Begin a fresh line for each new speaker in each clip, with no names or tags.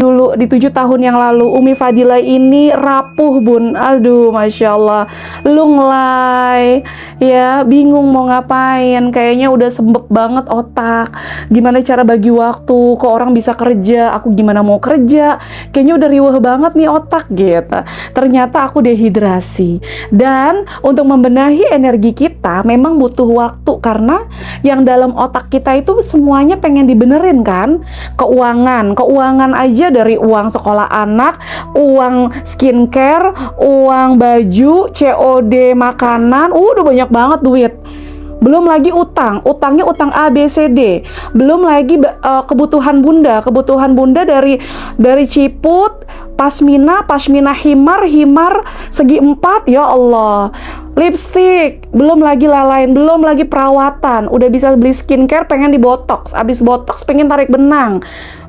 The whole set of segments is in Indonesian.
dulu di 7 tahun yang lalu Umi Fadila ini rapuh bun, aduh Masya Allah, lunglai ya, bingung mau ngapain, kayaknya udah sembep banget otak, gimana cara bagi waktu, kok orang bisa kerja, aku gimana mau kerja, kayaknya udah riweh banget nih otak gitu. Ternyata aku dehidrasi, dan untuk membenahi energi kita memang butuh waktu, karena yang dalam otak kita itu semuanya pengen dibenerin kan. Keuangan aja, dari uang sekolah anak, uang skincare, uang baju, COD makanan, udah banyak banget duit. Belum lagi utangnya utang A, B, C, D. Belum lagi kebutuhan bunda dari ciput, pasmina, himar segi 4, ya Allah. Lipstick, belum lagi lain, belum lagi perawatan. Udah bisa beli skincare, pengen dibotox, abis botox pengen tarik benang.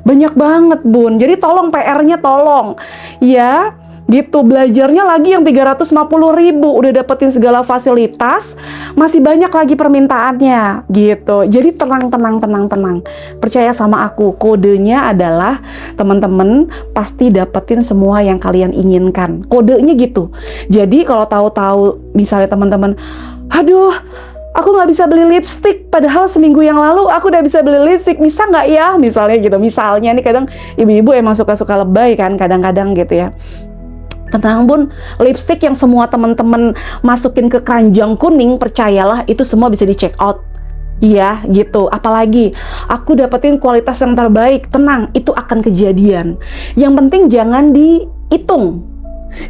Banyak banget bun, jadi tolong PR-nya tolong ya gitu. Belajarnya lagi yang 350.000 udah dapetin segala fasilitas, masih banyak lagi permintaannya gitu. Jadi tenang, percaya sama aku, kodenya adalah teman-teman pasti dapetin semua yang kalian inginkan, kodenya gitu. Jadi kalau tahu-tahu misalnya teman-teman, aduh aku nggak bisa beli lipstick, padahal seminggu yang lalu aku udah bisa beli lipstick, bisa nggak ya? Misalnya gitu. Misalnya nih, kadang ibu-ibu emang suka-suka lebay kan, kadang-kadang gitu ya. Tenang bun, lipstick yang semua teman-teman masukin ke keranjang kuning, percayalah itu semua bisa di check out. Iya gitu, apalagi aku dapetin kualitas yang terbaik, tenang, itu akan kejadian. Yang penting jangan dihitung.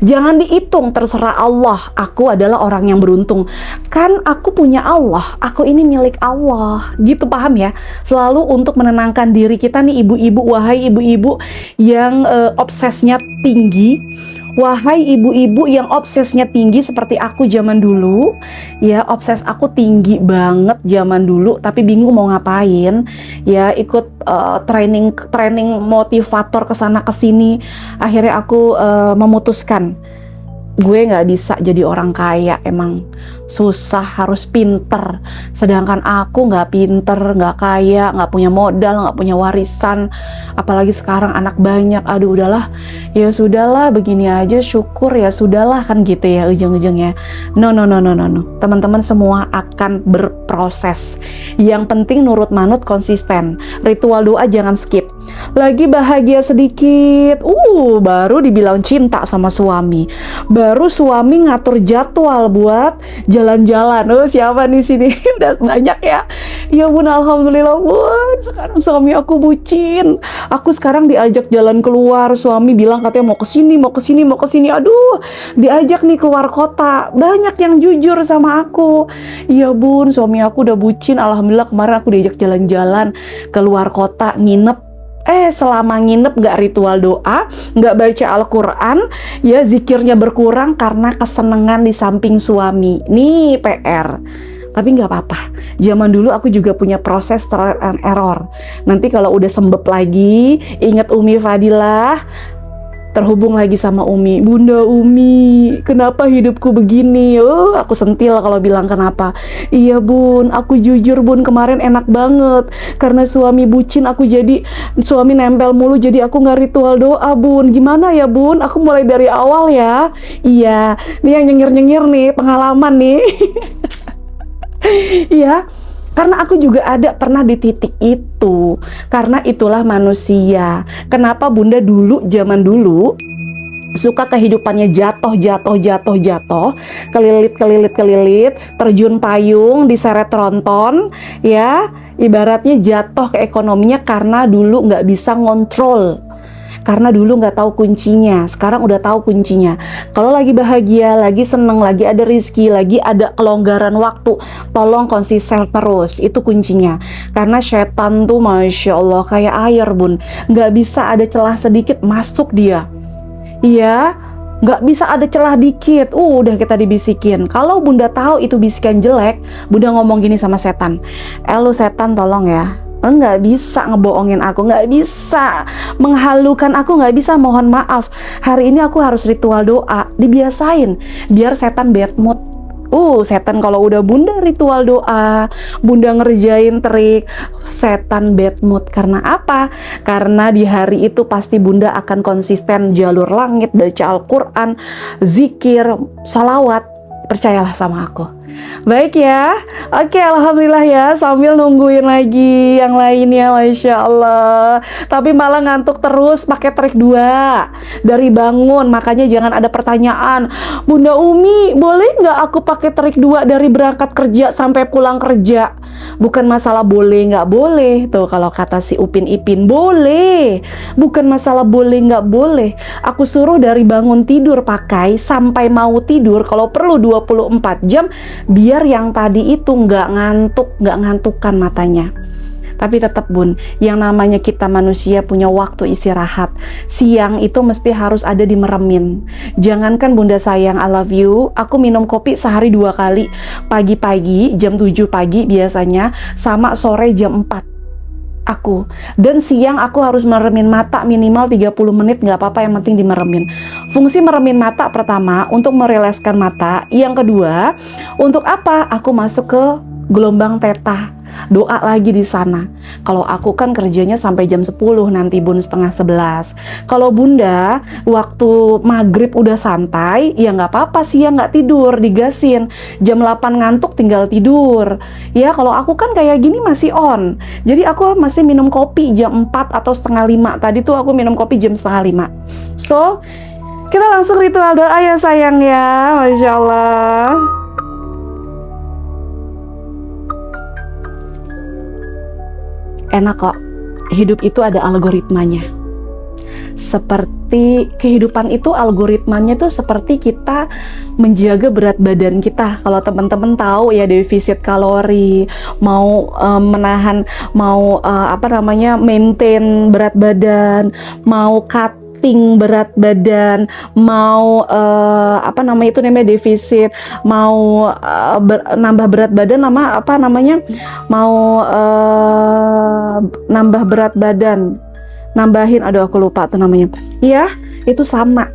Jangan dihitung, terserah Allah. Aku adalah orang yang beruntung. Kan aku punya Allah, aku ini milik Allah. Gitu, paham ya? Selalu untuk menenangkan diri kita nih ibu-ibu, wahai ibu-ibu yang obsesnya tinggi. Wahai ibu-ibu yang obsesnya tinggi seperti aku zaman dulu, ya obses aku tinggi banget zaman dulu, tapi bingung mau ngapain, ya ikut training motivator kesana kesini, akhirnya aku memutuskan gue nggak bisa jadi orang kaya, emang susah, harus pinter. Sedangkan aku nggak pinter, nggak kaya, nggak punya modal, nggak punya warisan. Apalagi sekarang anak banyak, aduh udahlah, ya sudahlah, begini aja syukur, ya sudahlah kan gitu ya ujung-ujungnya. No. Teman-teman semua akan berproses. Yang penting nurut manut, konsisten. Ritual doa jangan skip. Lagi bahagia sedikit, baru dibilang cinta sama suami. Baru suami ngatur jadwal buat jalan-jalan. Siapa nih sini? Udah banyak ya. Ya bun, alhamdulillah bun. Sekarang suami aku bucin. Aku sekarang diajak jalan keluar. Suami bilang katanya mau kesini. Aduh, diajak nih keluar kota. Banyak yang jujur sama aku. Iya bun, suami aku udah bucin. Alhamdulillah kemarin aku diajak jalan-jalan keluar kota, nginep. Selama nginep gak ritual doa, gak baca Al-Quran, ya zikirnya berkurang karena kesenangan di samping suami. Nih PR. Tapi gak apa-apa, zaman dulu aku juga punya proses trial and error. Nanti kalau udah sembep lagi, ingat Umi Fadilah, terhubung lagi sama Umi. Bunda Umi, kenapa hidupku begini? Aku sentil kalau bilang kenapa. Iya bun, aku jujur bun, kemarin enak banget karena suami bucin, aku jadi suami nempel mulu, jadi aku nggak ritual doa bun. Gimana ya bun? Aku mulai dari awal ya. Iya, nih yang nyengir-nyengir nih, pengalaman nih. Iya, karena aku juga ada pernah di titik itu. Karena itulah manusia. Kenapa bunda dulu, zaman dulu suka kehidupannya jatuh, kelilit, terjun payung, diseret tronton, ya ibaratnya jatuh ke ekonominya karena dulu nggak bisa ngontrol. Karena dulu nggak tahu kuncinya, sekarang udah tahu kuncinya. Kalau lagi bahagia, lagi seneng, lagi ada rizki, lagi ada kelonggaran waktu, tolong konsisten terus, itu kuncinya. Karena setan tuh Masya Allah kayak air bun, nggak bisa ada celah sedikit masuk dia. Iya, nggak bisa ada celah dikit, udah kita dibisikin. Kalau bunda tahu itu bisikan jelek, bunda ngomong gini sama setan, lu setan tolong ya, nggak bisa ngebohongin aku, nggak bisa menghalukan aku, nggak bisa, mohon maaf. Hari ini aku harus ritual doa, dibiasain biar setan bad mood. Setan kalau udah bunda ritual doa, bunda ngerjain trik, setan bad mood. Karena apa? Karena di hari itu pasti bunda akan konsisten jalur langit, baca Al-Quran, zikir, salawat. Percayalah sama aku. Baik ya, oke, alhamdulillah ya, sambil nungguin lagi yang lainnya, Masya Allah. Tapi malah ngantuk terus pakai trik 2 dari bangun. Makanya jangan ada pertanyaan, Bunda Umi boleh nggak aku pakai trik 2 dari berangkat kerja sampai pulang kerja? Bukan masalah boleh nggak boleh, tuh kalau kata si Upin Ipin, boleh. Bukan masalah boleh nggak boleh. Aku suruh dari bangun tidur pakai sampai mau tidur, kalau perlu 24 jam, biar yang tadi itu nggak ngantukkan matanya. Tapi tetap bun, yang namanya kita manusia punya waktu istirahat. Siang itu mesti harus ada di meremin. Jangankan bunda sayang, I love you, aku minum kopi sehari 2 kali. Pagi-pagi jam 7 pagi biasanya, sama sore jam 4 aku. Dan siang aku harus meremin mata minimal 30 menit, nggak apa-apa, yang penting dimeremin. Fungsi meremin mata pertama untuk merilekskan mata, yang kedua untuk apa? Aku masuk ke gelombang theta, doa lagi di sana. Kalau aku kan kerjanya sampai jam 10 nanti bun, setengah 11. Kalau bunda waktu maghrib udah santai, ya nggak apa-apa, siang nggak tidur, digasin. Jam 8 ngantuk tinggal tidur. Ya kalau aku kan kayak gini masih on. Jadi aku masih minum kopi jam 4 atau setengah 5. Tadi tuh aku minum kopi jam setengah 5. So, kita langsung ritual doa ya sayang ya, Masya Allah. Enak kok, hidup itu ada algoritmanya. Seperti kehidupan itu algoritmanya tuh seperti kita menjaga berat badan kita. Kalau teman-teman tahu ya, defisit kalori, mau maintain berat badan, mau cutting berat badan, mau defisit, mau nambah berat badan, nambah berat badan, nambahin, aku lupa tuh namanya. Ya, itu sama.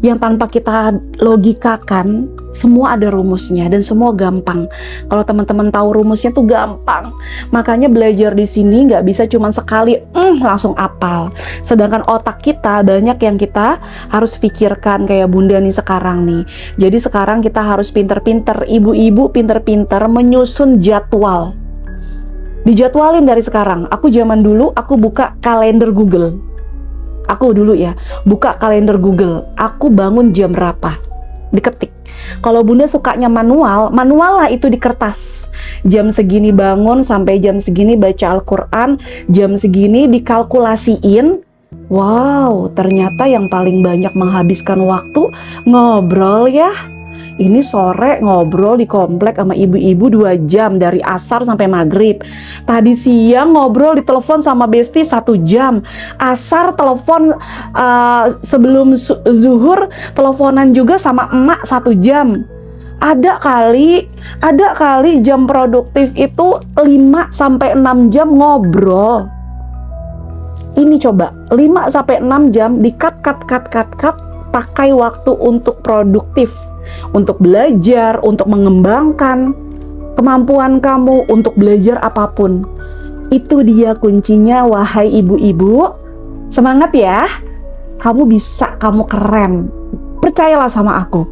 Yang tanpa kita logikakan, semua ada rumusnya dan semua gampang. Kalau teman-teman tahu rumusnya tuh gampang. Makanya belajar di sini nggak bisa cuma sekali langsung apal. Sedangkan otak kita banyak yang kita harus pikirkan, kayak bunda nih sekarang nih. Jadi sekarang kita harus pinter-pinter, ibu-ibu pinter-pinter menyusun jadwal. Dijadwalin dari sekarang. Aku zaman dulu aku buka kalender Google. Aku dulu ya, buka kalender Google. Aku bangun jam berapa? Diketik. Kalau bunda sukanya manual lah itu di kertas. Jam segini bangun sampai jam segini baca Al-Quran, jam segini dikalkulasiin. Wow, ternyata yang paling banyak menghabiskan waktu ngobrol ya. Ini sore ngobrol di komplek sama ibu-ibu 2 jam dari asar sampai maghrib. Tadi siang ngobrol di telepon sama besti 1 jam. Asar telepon, sebelum zuhur teleponan juga sama emak 1 jam. Ada kali jam produktif itu 5 sampai 6 jam ngobrol. Ini coba 5 sampai 6 jam di-cut, pakai waktu untuk produktif, untuk belajar, untuk mengembangkan kemampuan kamu, untuk belajar apapun. Itu dia kuncinya, wahai ibu-ibu. Semangat ya, kamu bisa, kamu keren. Percayalah sama aku.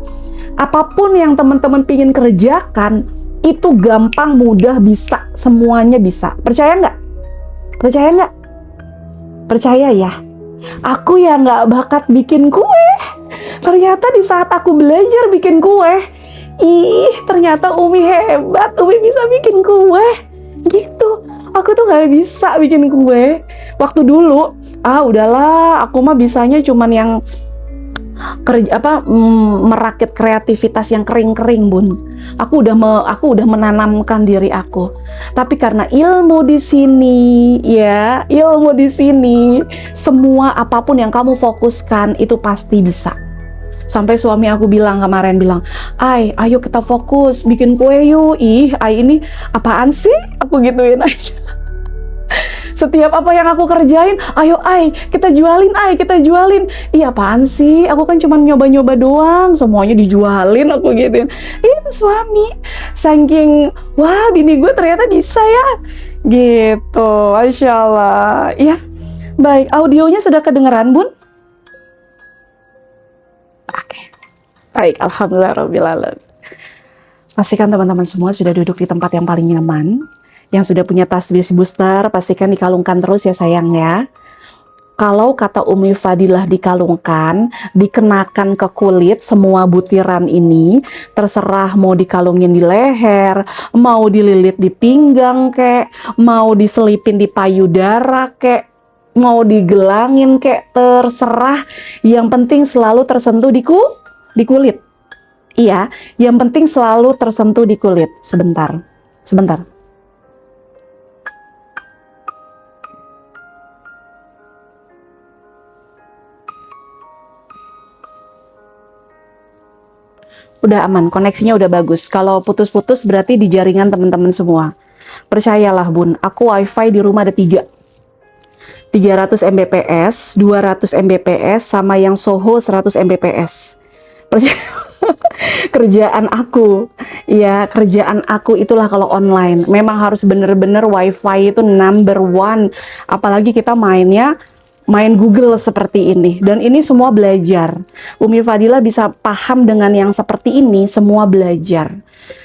Apapun yang teman-teman pingin kerjakan, itu gampang, mudah, bisa. Semuanya bisa. Percaya nggak? Percaya nggak? Percaya ya. Aku yang nggak bakat bikin kue, ternyata di saat aku belajar bikin kue, ternyata Umi hebat, Umi bisa bikin kue. Gitu. Aku tuh nggak bisa bikin kue. Waktu dulu, udahlah, aku mah bisanya cuman yang merakit kreativitas yang kering-kering bun. Aku udah menanamkan diri aku. Tapi karena ilmu di sini, semua apapun yang kamu fokuskan itu pasti bisa. Sampai suami aku kemarin bilang, ayo kita fokus bikin kue yuk. Ini apaan sih? Aku gituin aja. Setiap apa yang aku kerjain, ayo ay, kita jualin ay, kita jualin. Iya apaan sih, aku kan cuma nyoba-nyoba doang, semuanya dijualin aku gituin. Itu suami, saking, wah bini gue ternyata bisa ya, gitu, Masya Allah. Ya, baik, audionya sudah kedengeran Bun? Oke, baik, Alhamdulillah. Pastikan teman-teman semua sudah duduk di tempat yang paling nyaman. Yang sudah punya tasbih booster, pastikan dikalungkan terus ya sayang ya. Kalau kata Umi Fadilah dikalungkan, dikenakan ke kulit semua butiran ini, terserah mau dikalungin di leher, mau dililit di pinggang kek, mau diselipin di payudara kek, mau digelangin kek, terserah. Yang penting selalu tersentuh di kulit. Iya, yang penting selalu tersentuh di kulit. Sebentar. Udah aman, koneksinya udah bagus. Kalau putus-putus berarti di jaringan teman-teman semua. Percayalah Bun, aku wifi di rumah ada 300 Mbps, 200 Mbps, sama yang Soho 100 Mbps. Kerjaan aku, ya kerjaan aku itulah kalau online. Memang harus bener-bener wifi itu number one. Apalagi kita main Google seperti ini. Dan ini semua belajar. Umi Fadilah bisa paham dengan yang seperti ini, semua belajar.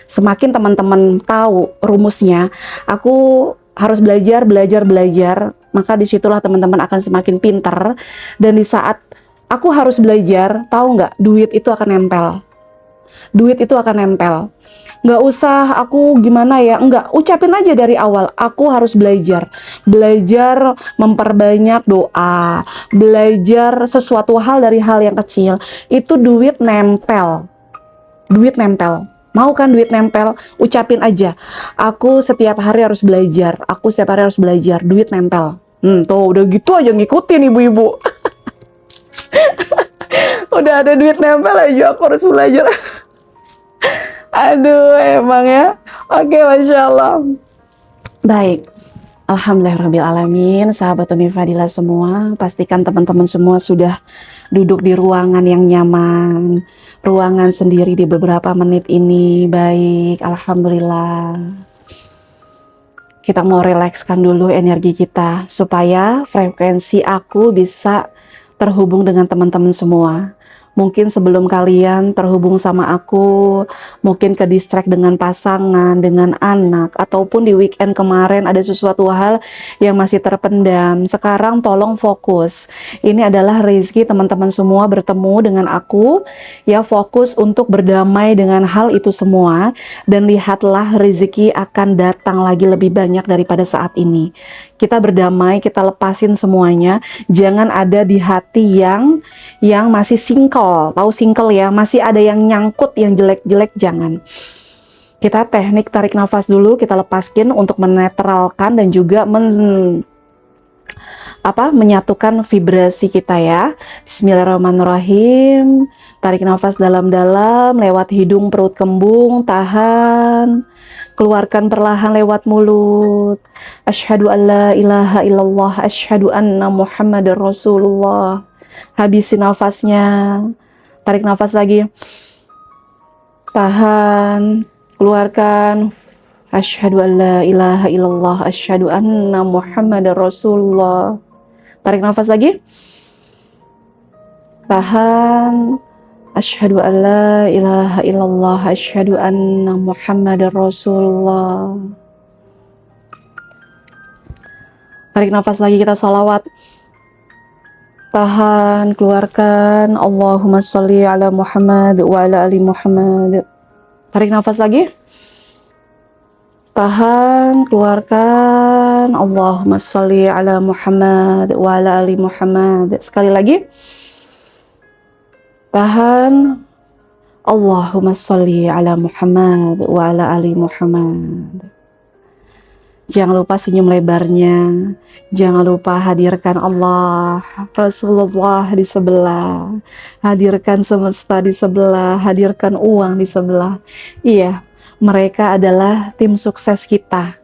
Semakin teman-teman tahu rumusnya, aku harus belajar, maka disitulah teman-teman akan semakin pintar. Dan di saat aku harus belajar, tahu nggak, duit itu akan nempel. Nggak usah aku gimana ya, nggak, ucapin aja dari awal, aku harus belajar memperbanyak doa, belajar sesuatu hal dari hal yang kecil, itu duit nempel. Mau kan duit nempel? Ucapin aja, aku setiap hari harus belajar, duit nempel. Tuh udah gitu aja ngikutin ibu-ibu. Udah ada duit nempel aja aku harus belajar. Aduh, emang ya. Oke, Masya Allah. Baik. Alhamdulillahirrahmanirrahim. Sahabat Umi Fadilah semua, pastikan teman-teman semua sudah duduk di ruangan yang nyaman. Ruangan sendiri di beberapa menit ini. Baik, Alhamdulillah. Kita mau rilekskan dulu energi kita, supaya frekuensi aku bisa terhubung dengan teman-teman semua. Mungkin sebelum kalian terhubung sama aku, mungkin ke distract dengan pasangan, dengan anak, ataupun di weekend kemarin ada sesuatu hal yang masih terpendam. Sekarang tolong fokus. Ini adalah rezeki teman-teman semua bertemu dengan aku. Ya, fokus untuk berdamai dengan hal itu semua. Dan lihatlah rezeki akan datang lagi lebih banyak daripada saat ini. Kita berdamai, kita lepasin semuanya. Jangan ada di hati yang masih singkol. Tahu singkol ya? Masih ada yang nyangkut, yang jelek-jelek, jangan. Kita teknik tarik nafas dulu, kita lepaskin untuk menetralkan dan juga menyatukan vibrasi kita ya. Bismillahirrahmanirrahim. Tarik nafas dalam-dalam lewat hidung, perut kembung, tahan. Keluarkan perlahan lewat mulut. Asyhadu an la ilaha illallah, asyhadu anna Muhammadar Rasulullah. Habisin nafasnya. Tarik nafas lagi. Tahan. Keluarkan. Asyhadu an la ilaha illallah, asyhadu anna Muhammadar Rasulullah. Tarik nafas lagi. Tahan. Asyhadu an la ilaha illallah, asyhadu anna Muhammadar Rasulullah. Tarik nafas lagi, kita sholawat. Tahan, keluarkan. Allahumma sholli ala Muhammad wa ala ali Muhammad. Tarik nafas lagi. Tahan, keluarkan. Allahumma sholli ala Muhammad wa ala ali Muhammad. Sekali lagi. Tahan. Allahumma sholli ala Muhammad wa ala ali Muhammad. Jangan lupa senyum lebarnya. Jangan lupa hadirkan Allah, Rasulullah di sebelah. Hadirkan semesta di sebelah. Hadirkan uang di sebelah. Iya, mereka adalah tim sukses kita.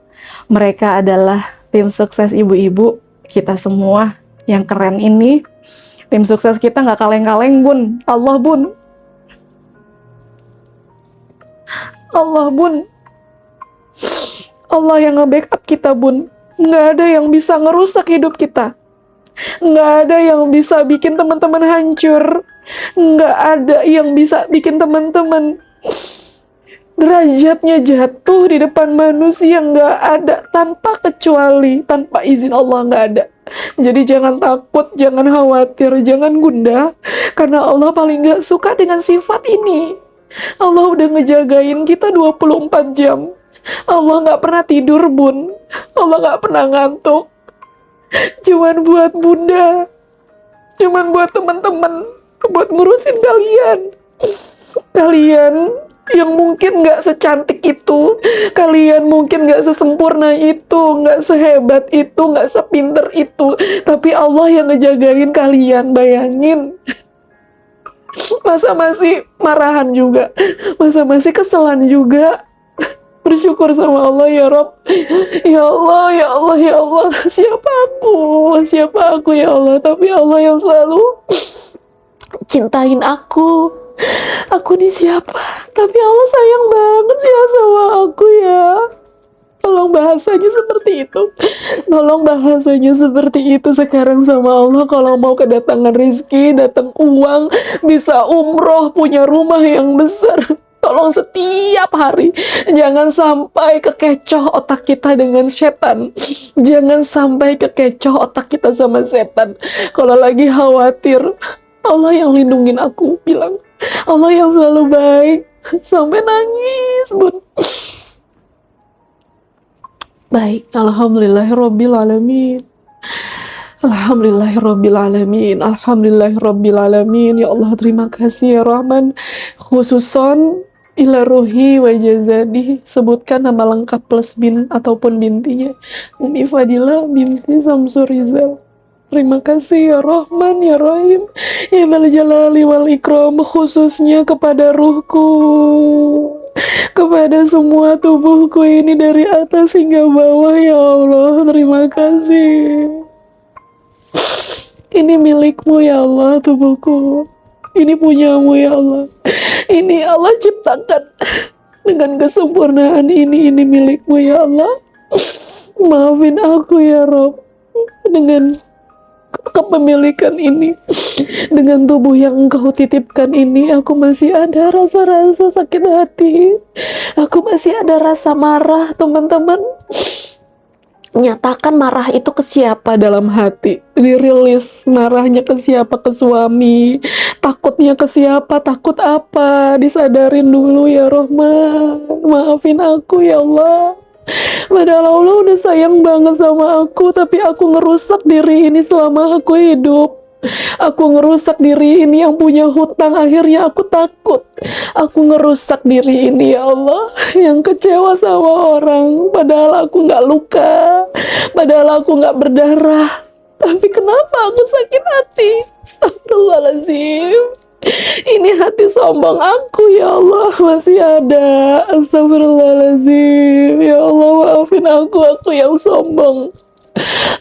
Mereka adalah tim sukses ibu-ibu kita semua yang keren ini. Tim sukses kita nggak kaleng-kaleng bun. Allah bun. Allah bun. Allah yang nge-backup kita bun. Nggak ada yang bisa ngerusak hidup kita. Nggak ada yang bisa bikin teman-teman hancur. Nggak ada yang bisa bikin teman-teman derajatnya jatuh di depan manusia. Nggak ada, tanpa kecuali, tanpa izin Allah, nggak ada. Jadi jangan takut, jangan khawatir, jangan gundah, karena Allah paling nggak suka dengan sifat ini. Allah udah ngejagain kita 24 jam. Allah nggak pernah tidur bun. Allah nggak pernah ngantuk. Cuman buat bunda, cuman buat teman-teman, buat ngurusin kalian. Kalian yang mungkin nggak secantik itu, kalian mungkin nggak sesempurna itu, nggak sehebat itu, nggak sepinter itu, tapi Allah yang ngejagain kalian. Bayangin, masa masih marahan juga, masa masih keselan juga. Bersyukur sama Allah ya Rob. Ya Allah, ya Allah, ya Allah. Siapa aku ya Allah. Tapi Allah yang selalu cintain aku. Aku nih siapa? Tapi Allah sayang banget ya sama aku ya. Tolong bahasanya seperti itu. Tolong bahasanya seperti itu sekarang sama Allah. Kalau mau kedatangan rezeki, datang uang, bisa umroh, punya rumah yang besar, tolong setiap hari jangan sampai kekecoh otak kita dengan setan. Jangan sampai kekecoh otak kita sama setan. Kalau lagi khawatir, Allah yang lindungin aku, bilang Allah yang selalu baik. Sampai nangis bun. Baik, alhamdulillahirabbil alamin. Alhamdulillahirabbil alamin. Alhamdulillahirabbil alamin. Ya Allah, terima kasih ya Rahman. Khususon ila ruhi wa jazadi, sebutkan nama lengkap plus bin ataupun bintinya, Umi Fadilah binti Samsur Rizal. Terima kasih ya Rahman ya Rahim ya Dzal Jalali wal Ikram, khususnya kepada ruhku, kepada semua tubuhku ini dari atas hingga bawah ya Allah. Terima kasih. Ini milikmu ya Allah, tubuhku ini punyamu ya Allah. Ini Allah ciptakan dengan kesempurnaan ini milikmu ya Allah. Maafin aku ya Rob, dengan kepemilikan ini, dengan tubuh yang Engkau titipkan ini, aku masih ada rasa-rasa sakit hati, aku masih ada rasa marah. Teman-teman, nyatakan marah itu ke siapa dalam hati, dirilis marahnya ke siapa, ke suami, takutnya ke siapa, takut apa, disadarin dulu ya Rahman. Maafin aku ya Allah. Padahal Allah udah sayang banget sama aku, tapi aku ngerusak diri ini selama aku hidup. Aku ngerusak diri ini yang punya hutang, akhirnya aku takut. Aku ngerusak diri ini ya Allah, yang kecewa sama orang. Padahal aku gak luka, padahal aku gak berdarah, tapi kenapa aku sakit hati? Astagfirullahaladzim. Ini hati sombong aku ya Allah masih ada. Astagfirullahaladzim. Ya Allah, maafin aku yang sombong.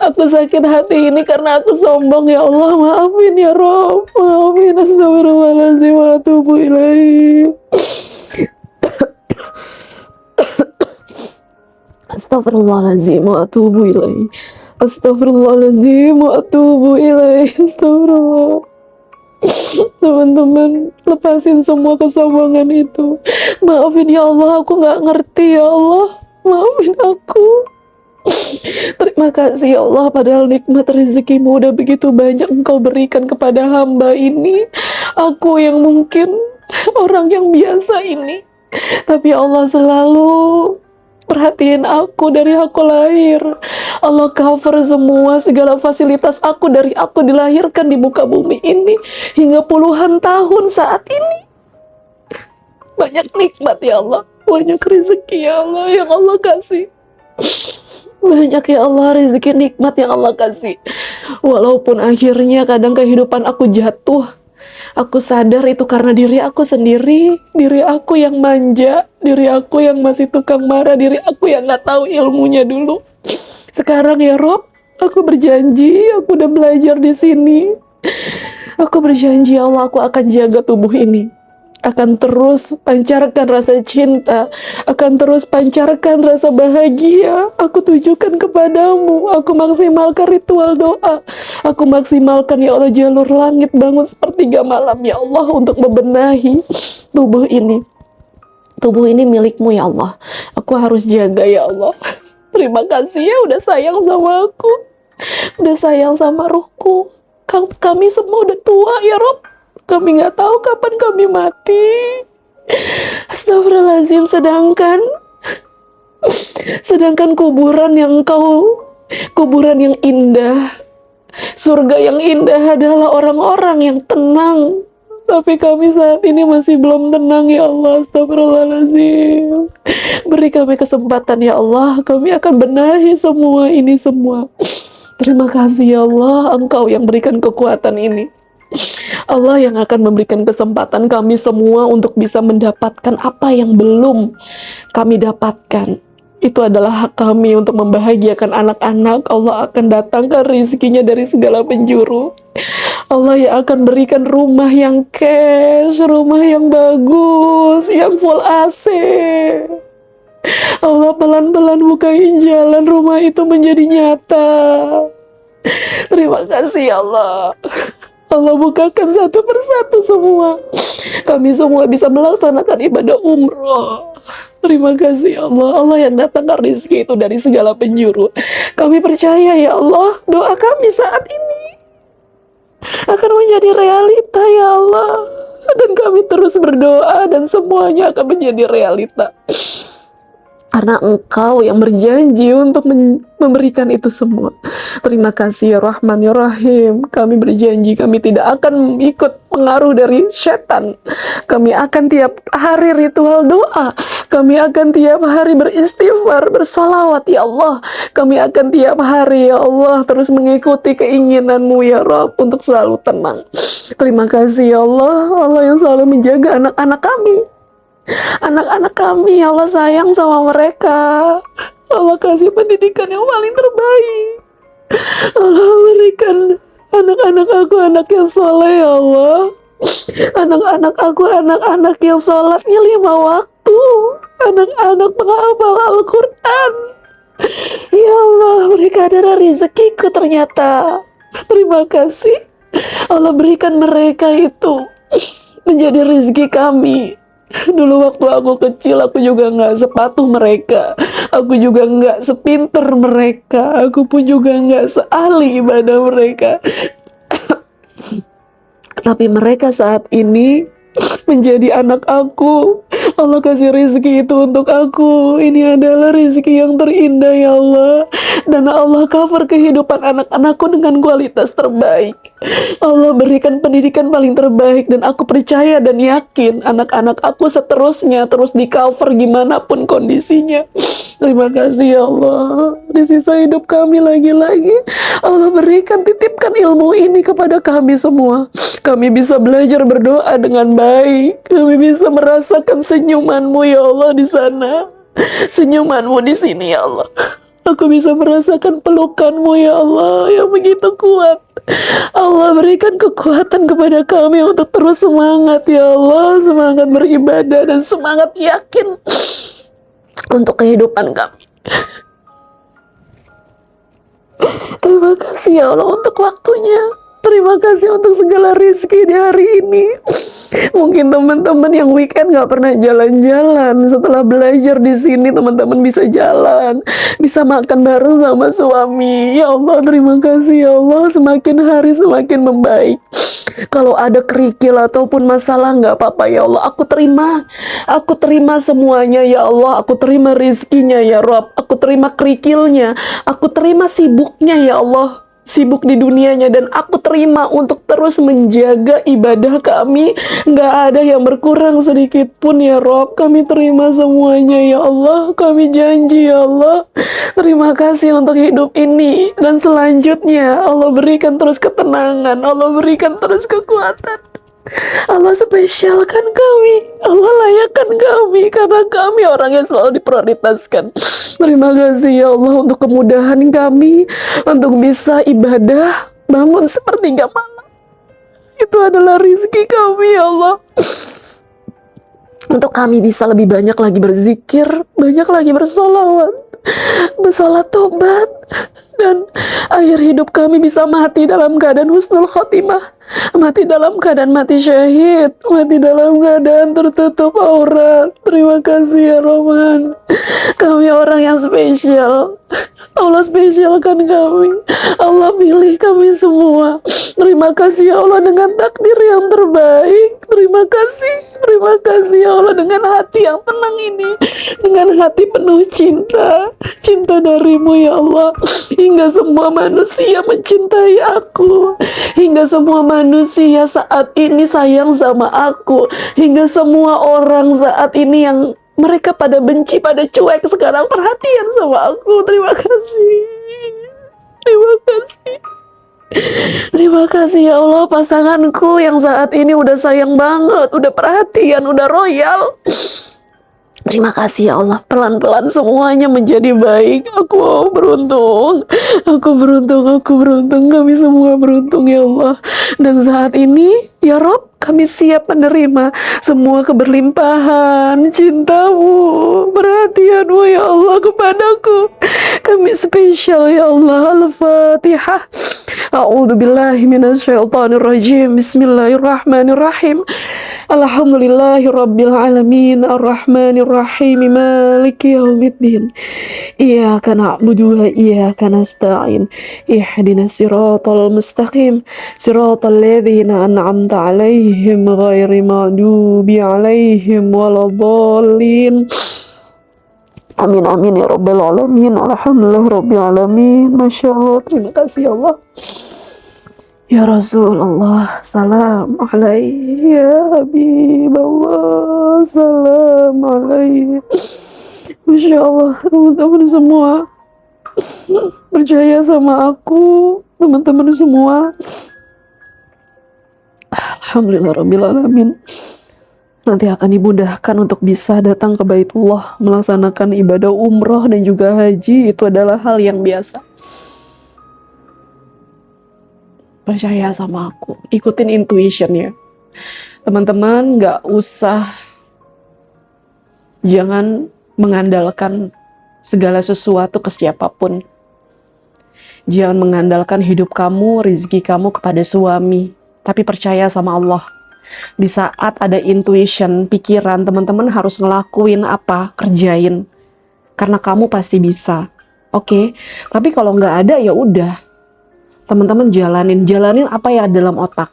Aku sakit hati ini karena aku sombong ya Allah. Maafin ya Rob, maafin. Astagfirullahaladzim wa atubu ilaih. Astagfirullahaladzim wa atubu ilaih. Astagfirullahaladzim wa atubu ilaih. Astagfirullah. Teman-teman, lepasin semua kesombongan itu. Maafin ya Allah, aku gak ngerti ya Allah. Maafin aku. Terima kasih ya Allah, padahal nikmat rezekimu udah begitu banyak Engkau berikan kepada hamba ini. Aku yang mungkin orang yang biasa ini, tapi Allah selalu perhatiin aku dari aku lahir. Allah cover semua segala fasilitas aku dari aku dilahirkan di muka bumi ini hingga puluhan tahun saat ini. Banyak nikmat ya Allah, banyak rezeki ya Allah yang Allah kasih. Banyak ya Allah rezeki nikmat yang Allah kasih. Walaupun akhirnya kadang kehidupan aku jatuh, aku sadar itu karena diri aku sendiri, diri aku yang manja, diri aku yang masih tukang marah, diri aku yang gak tahu ilmunya dulu. Sekarang ya Rob, aku berjanji, aku udah belajar di sini. Aku berjanji ya Allah, aku akan jaga tubuh ini. Akan terus pancarkan rasa cinta, akan terus pancarkan rasa bahagia. Aku tunjukkan kepadamu, aku maksimalkan ritual doa, aku maksimalkan ya Allah jalur langit bangun sepertiga malam ya Allah untuk membenahi tubuh ini. Tubuh ini milikmu ya Allah, aku harus jaga ya Allah. Terima kasih ya udah sayang sama aku, udah sayang sama ruhku. Kami semua udah tua ya Rob, kami nggak tahu kapan kami mati. Astagfirullahaladzim. Sedangkan kuburan yang indah, surga yang indah adalah orang-orang yang tenang. Tapi kami saat ini masih belum tenang ya Allah. Astagfirullahaladzim. Beri kami kesempatan ya Allah, kami akan benahi semua ini semua. Terima kasih ya Allah, Engkau yang berikan kekuatan ini. Allah yang akan memberikan kesempatan kami semua untuk bisa mendapatkan apa yang belum kami dapatkan. Itu adalah hak kami untuk membahagiakan anak-anak. Allah akan datangkan rezekinya dari segala penjuru. Allah yang akan berikan rumah yang cash, rumah yang bagus, yang full AC. Allah pelan-pelan bukain jalan rumah itu menjadi nyata. Terima kasih ya Allah. Allah bukakan satu persatu semua. Kami semua bisa melaksanakan ibadah umroh. Terima kasih ya Allah. Allah yang datangkan rezeki itu dari segala penjuru. Kami percaya ya Allah, doa kami saat ini akan menjadi realita ya Allah. Dan kami terus berdoa dan semuanya akan menjadi realita. Karena Engkau yang berjanji untuk memberikan itu semua. Terima kasih ya Rahman ya Rahim. Kami berjanji kami tidak akan ikut pengaruh dari setan. Kami akan tiap hari ritual doa. Kami akan tiap hari beristighfar, bersolawat ya Allah. Kami akan tiap hari ya Allah terus mengikuti keinginanmu ya Rabb untuk selalu tenang. Terima kasih ya Allah. Allah yang selalu menjaga anak-anak kami. Anak-anak kami, Allah sayang sama mereka. Allah kasih pendidikan yang paling terbaik. Allah berikan anak-anak aku anak yang soleh ya Allah. Anak-anak aku anak-anak yang sholatnya 5 waktu. Anak-anak penghafal Al-Quran. Ya Allah, mereka adalah rezekiku ternyata. Terima kasih. Allah berikan mereka itu menjadi rezeki kami. Dulu waktu aku kecil, aku juga nggak sepatuh mereka. Aku juga nggak sepinter mereka. Aku pun juga nggak seahli ibadah mereka. Tapi mereka saat ini menjadi anak aku. Allah kasih rezeki itu untuk aku. Ini adalah rezeki yang terindah ya Allah. Dan Allah cover kehidupan anak-anakku dengan kualitas terbaik. Allah berikan pendidikan paling terbaik. Dan aku percaya dan yakin anak-anak aku seterusnya terus di cover gimana pun kondisinya. Terima kasih ya Allah. Di sisa hidup kami lagi-lagi Allah berikan, titipkan ilmu ini kepada kami semua. Kami bisa belajar berdoa dengan baik. Kami bisa merasakan senyuman-Mu ya Allah di sana. Senyuman-Mu di sini ya Allah. Aku bisa merasakan pelukan-Mu ya Allah yang begitu kuat. Allah berikan kekuatan kepada kami untuk terus semangat ya Allah. Semangat beribadah dan semangat yakin untuk kehidupan kami. Terima kasih ya Allah untuk waktunya. Terima kasih untuk segala rezeki di hari ini. Mungkin teman-teman yang weekend gak pernah jalan-jalan, setelah belajar di sini teman-teman bisa jalan, bisa makan bareng sama suami. Ya Allah, terima kasih ya Allah. Semakin hari semakin membaik. Kalau ada kerikil ataupun masalah gak apa-apa ya Allah. Aku terima semuanya ya Allah. Aku terima rezekinya ya Rabb. Aku terima kerikilnya. Aku terima sibuknya ya Allah, sibuk di dunianya, dan aku terima untuk terus menjaga ibadah kami. Nggak ada yang berkurang sedikit pun ya Rob. Kami terima semuanya ya Allah. Kami janji ya Allah. Terima kasih untuk hidup ini dan selanjutnya. Allah berikan terus ketenangan. Allah berikan terus kekuatan. Allah spesialkan kami, Allah layakkan kami, karena kami orang yang selalu diprioritaskan. Terima kasih ya Allah untuk kemudahan kami untuk bisa ibadah, bangun sepertiga malam. Itu adalah rezeki kami ya Allah. Untuk kami bisa lebih banyak lagi berzikir, banyak lagi bersolawat, bersolat tobat, dan akhir hidup kami bisa mati dalam keadaan husnul khotimah, mati dalam keadaan mati syahid, mati dalam keadaan tertutup aurat. Terima kasih ya Rahman, kami orang yang spesial. Allah spesialkan kami, Allah pilih kami semua. Terima kasih ya Allah dengan takdir yang terbaik. Terima kasih ya Allah dengan hati yang tenang ini, dengan hati penuh cinta, cinta darimu ya Allah. Hingga semua manusia mencintai aku, hingga semua manusia saat ini sayang sama aku, hingga semua orang saat ini yang mereka pada benci, pada cuek, sekarang perhatian sama aku. Terima kasih. Terima kasih. Terima kasih ya Allah, pasanganku yang saat ini udah sayang banget, udah perhatian, udah royal. Terima kasih ya Allah, pelan-pelan semuanya menjadi baik. Aku beruntung, kami semua beruntung ya Allah. Dan saat ini ya Rob, kami siap menerima semua keberlimpahan cintamu, perhatianmu ya Allah kepadaku. Kami spesial ya Allah. Al-Fatihah. A'udzu billahi minasyaitonir rajim. Bismillahirrahmanirrahim. Alhamdulillahirabbil alamin, arrahmanir rahim, maliki yaumiddin. Iyyaka na'budu wa iyyaka nasta'in. Ihdinas siratal mustaqim, siratal ladzina an'amta 'alaihim ghairil maghdubi 'alaihim waladdallin. Amin amin ya rabbal alamin. Alhamdulillah rabbil alamin. Masya Allah. Terima kasih ya Allah. Ya Rasulullah, salam alaihi ya Habiballah, salam alaihi. Masya Allah, teman-teman semua percaya sama aku, teman-teman semua. Alhamdulillah rabbil alamin. Nanti akan dimudahkan untuk bisa datang ke Baitullah, melaksanakan ibadah umroh dan juga haji. Itu adalah hal yang biasa. Percaya sama aku, ikutin intuition ya teman-teman. Gak usah, jangan mengandalkan segala sesuatu ke siapapun. Jangan mengandalkan hidup kamu, rezeki kamu kepada suami, tapi percaya sama Allah. Di saat ada intuition, pikiran, teman-teman harus ngelakuin apa, kerjain, karena kamu pasti bisa. Oke. Tapi kalau nggak ada ya udah, teman-teman jalanin apa yang ada dalam otak,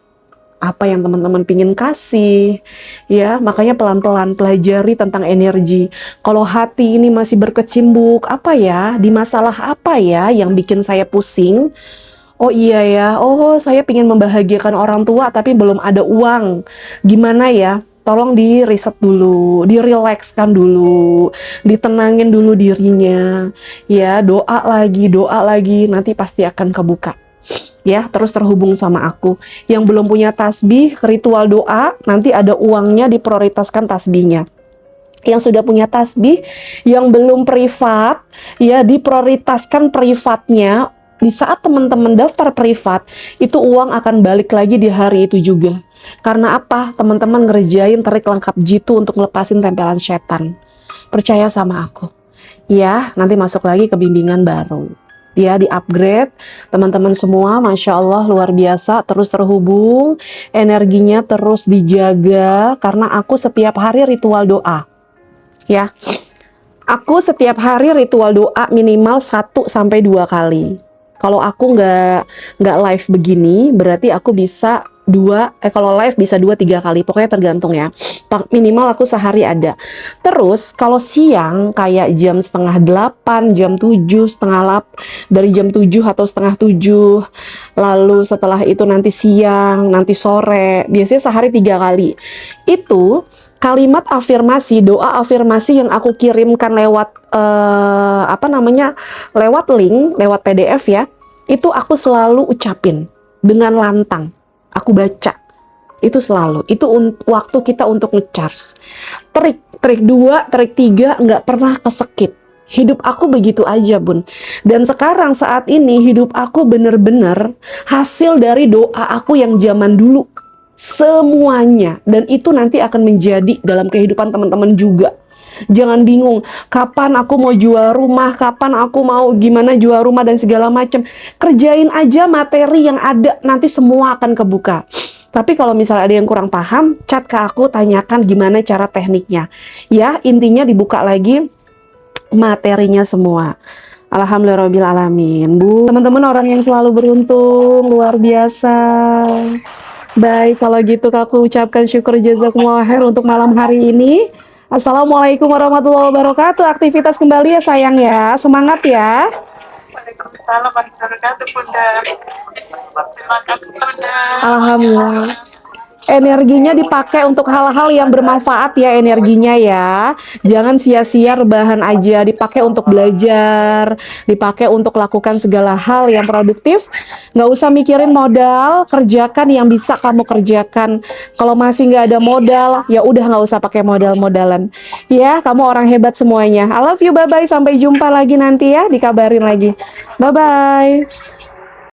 apa yang teman-teman pingin kasih ya. Makanya pelan-pelan pelajari tentang energi. Kalau hati ini masih berkecimpung, apa ya, di masalah apa ya yang bikin saya pusing. Oh iya ya, oh saya pingin membahagiakan orang tua tapi belum ada uang, gimana ya? Tolong di reset dulu, direlakskan dulu, ditenangin dulu dirinya ya. Doa lagi, nanti pasti akan kebuka ya. Terus terhubung sama aku. Yang belum punya tasbih, ritual doa, nanti ada uangnya, diprioritaskan tasbihnya. Yang sudah punya tasbih, yang belum privat ya, diprioritaskan privatnya. Di saat teman-teman daftar privat, itu uang akan balik lagi di hari itu juga. Karena apa? Teman-teman ngerjain tarik lengkap jitu untuk ngelepasin tempelan setan. Percaya sama aku ya. Nanti masuk lagi ke bimbingan baru ya, di upgrade. Teman-teman semua Masya Allah luar biasa, terus terhubung, energinya terus dijaga. Karena aku setiap hari ritual doa ya. Aku setiap hari ritual doa minimal 1-2 kali. Kalau aku nggak live begini, berarti aku bisa kalau live bisa 2-3 kali, pokoknya tergantung ya. Minimal aku sehari ada. Terus kalau siang kayak jam 7:30, jam 7:30, dari jam 7 atau 6:30, lalu setelah itu nanti siang, nanti sore, biasanya sehari 3 kali. Itu kalimat afirmasi, doa afirmasi yang aku kirimkan lewat lewat link, lewat PDF ya. Itu aku selalu ucapin dengan lantang. Aku baca Itu selalu. Itu waktu kita untuk ngecharge. Trik 2, trik 3 nggak pernah kesekip. Hidup aku begitu aja, Bun. Dan sekarang saat ini hidup aku bener-bener hasil dari doa aku yang zaman dulu. Semuanya. Dan itu nanti akan menjadi dalam kehidupan teman-teman juga. Jangan bingung, kapan aku mau jual rumah, kapan aku mau gimana jual rumah dan segala macam. Kerjain aja materi yang ada, nanti semua akan kebuka. Tapi kalau misalnya ada yang kurang paham, chat ke aku, tanyakan gimana cara tekniknya. Ya, intinya dibuka lagi materinya semua. Alhamdulillahirobbilalamin, Bu. Teman-teman orang yang selalu beruntung, luar biasa. Baik, kalau gitu aku ucapkan syukur jazakumullah khair untuk malam hari ini. Assalamualaikum warahmatullahi wabarakatuh. Aktivitas kembali ya sayang ya. Semangat ya.
Waalaikumsalam warahmatullahi wabarakatuh, Bunda. Terima kasih, Bunda.
Alhamdulillah. Energinya dipakai untuk hal-hal yang bermanfaat ya energinya ya. Jangan sia-sia rebahan aja, dipakai untuk belajar, dipakai untuk lakukan segala hal yang produktif. Nggak usah mikirin modal, kerjakan yang bisa kamu kerjakan. Kalau masih nggak ada modal, ya udah nggak usah pakai modal-modalan. Ya, kamu orang hebat semuanya. I love you, bye-bye. Sampai jumpa lagi nanti ya, dikabarin lagi. Bye-bye.